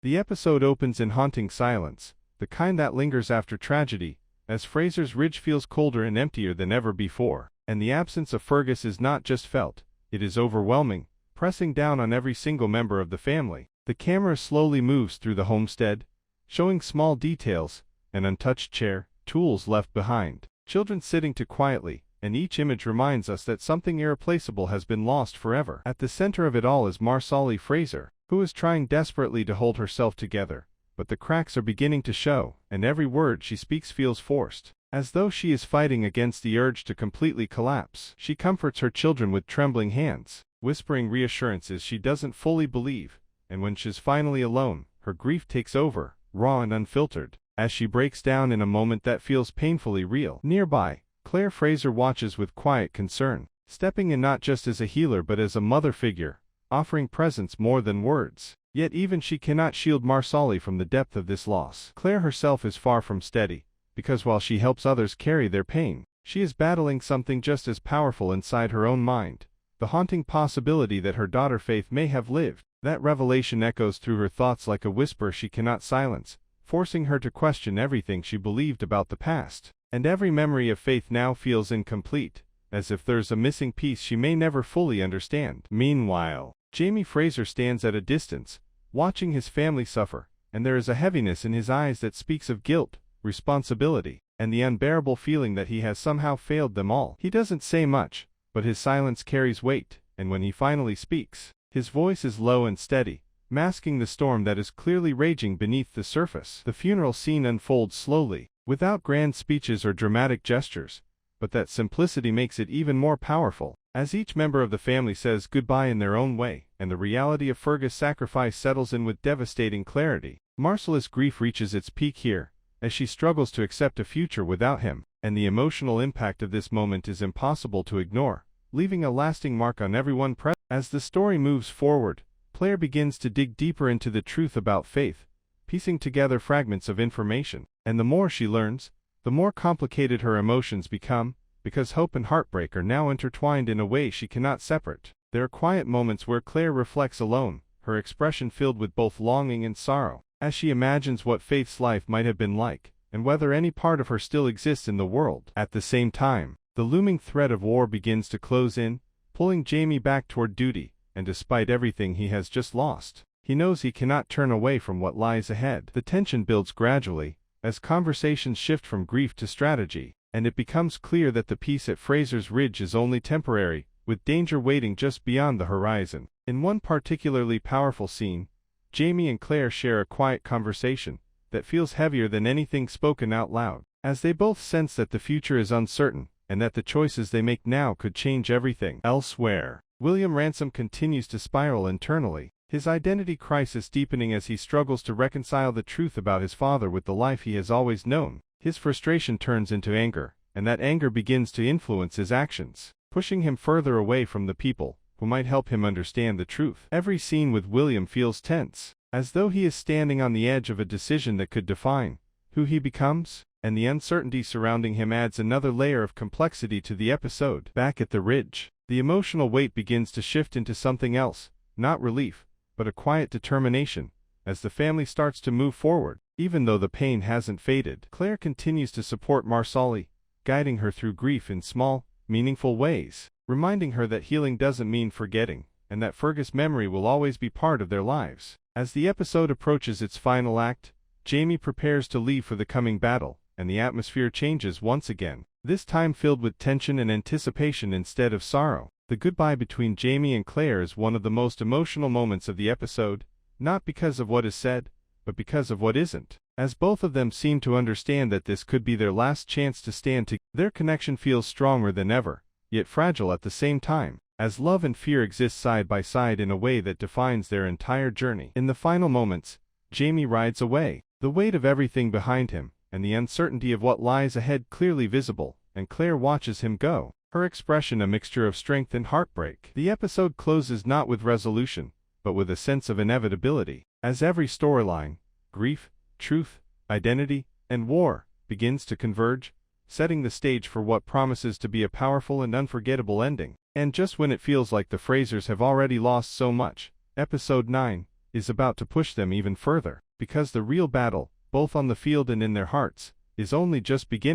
The episode opens in haunting silence, the kind that lingers after tragedy, as Fraser's Ridge feels colder and emptier than ever before. And the absence of Fergus is not just felt, it is overwhelming, pressing down on every single member of the family. The camera slowly moves through the homestead, showing small details, an untouched chair, tools left behind, children sitting too quietly, and each image reminds us that something irreplaceable has been lost forever. At the center of it all is Marsali Fraser, who is trying desperately to hold herself together, but the cracks are beginning to show, and every word she speaks feels forced, as though she is fighting against the urge to completely collapse. She comforts her children with trembling hands, whispering reassurances she doesn't fully believe, and when she's finally alone, her grief takes over, raw and unfiltered, as she breaks down in a moment that feels painfully real. Nearby, Claire Fraser watches with quiet concern, stepping in not just as a healer but as a mother figure, offering presence more than words. Yet even she cannot shield Marsali from the depth of this loss. Claire herself is far from steady, because while she helps others carry their pain, she is battling something just as powerful inside her own mind, the haunting possibility that her daughter Faith may have lived. That revelation echoes through her thoughts like a whisper she cannot silence, forcing her to question everything she believed about the past. And every memory of Faith now feels incomplete, as if there's a missing piece she may never fully understand. Meanwhile, Jamie Fraser stands at a distance, watching his family suffer, and there is a heaviness in his eyes that speaks of guilt, responsibility, and the unbearable feeling that he has somehow failed them all. He doesn't say much, but his silence carries weight, and when he finally speaks, his voice is low and steady, masking the storm that is clearly raging beneath the surface. The funeral scene unfolds slowly, without grand speeches or dramatic gestures, but that simplicity makes it even more powerful, as each member of the family says goodbye in their own way, and the reality of Fergus' sacrifice settles in with devastating clarity. Marsali's grief reaches its peak here, as she struggles to accept a future without him, and the emotional impact of this moment is impossible to ignore, leaving a lasting mark on everyone present. As the story moves forward, Claire begins to dig deeper into the truth about Faith, piecing together fragments of information, and the more she learns, the more complicated her emotions become, because hope and heartbreak are now intertwined in a way she cannot separate. There are quiet moments where Claire reflects alone, her expression filled with both longing and sorrow, as she imagines what Faith's life might have been like, and whether any part of her still exists in the world. At the same time, the looming threat of war begins to close in, pulling Jamie back toward duty, and despite everything he has just lost, he knows he cannot turn away from what lies ahead. The tension builds gradually, as conversations shift from grief to strategy, and it becomes clear that the peace at Fraser's Ridge is only temporary, with danger waiting just beyond the horizon. In one particularly powerful scene, Jamie and Claire share a quiet conversation that feels heavier than anything spoken out loud, as they both sense that the future is uncertain, and that the choices they make now could change everything. Elsewhere, William Ransom continues to spiral internally, his identity crisis deepening as he struggles to reconcile the truth about his father with the life he has always known. His frustration turns into anger, and that anger begins to influence his actions, pushing him further away from the people who might help him understand the truth. Every scene with William feels tense, as though he is standing on the edge of a decision that could define who he becomes, and the uncertainty surrounding him adds another layer of complexity to the episode. Back at the Ridge, the emotional weight begins to shift into something else, not relief, but a quiet determination, as the family starts to move forward. Even though the pain hasn't faded, Claire continues to support Marsali, guiding her through grief in small, meaningful ways, reminding her that healing doesn't mean forgetting, and that Fergus' memory will always be part of their lives. As the episode approaches its final act, Jamie prepares to leave for the coming battle, and the atmosphere changes once again, this time filled with tension and anticipation instead of sorrow. The goodbye between Jamie and Claire is one of the most emotional moments of the episode, not because of what is said, but because of what isn't, as both of them seem to understand that this could be their last chance to stand together. Their connection feels stronger than ever, yet fragile at the same time, as love and fear exist side by side in a way that defines their entire journey. In the final moments, Jamie rides away, the weight of everything behind him, and the uncertainty of what lies ahead clearly visible, and Claire watches him go, her expression a mixture of strength and heartbreak. The episode closes not with resolution, but with a sense of inevitability, as every storyline, grief, truth, identity, and war, begins to converge, setting the stage for what promises to be a powerful and unforgettable ending. And just when it feels like the Frasers have already lost so much, Episode 9, is about to push them even further, because the real battle, both on the field and in their hearts, is only just beginning.